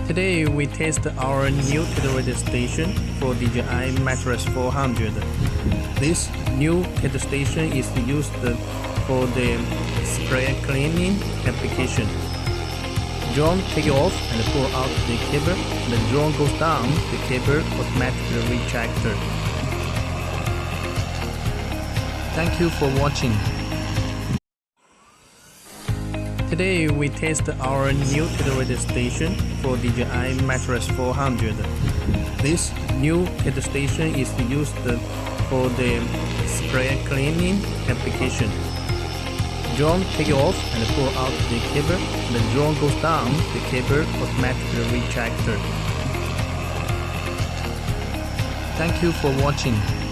Today we test our new tittle station for DJI Mattress 400. This new tittle station is used for the spray cleaning application. Drone take it off and pull out the cable. The drone goes down, the cable automatically retracted. Thank you for watching. Today we test our new tittle station for DJI Mattress 400. This new tittle station is used for the spray cleaning application. Drone take it off and pull out the cable. The drone goes down, the cable automatically retracted. Thank you for watching.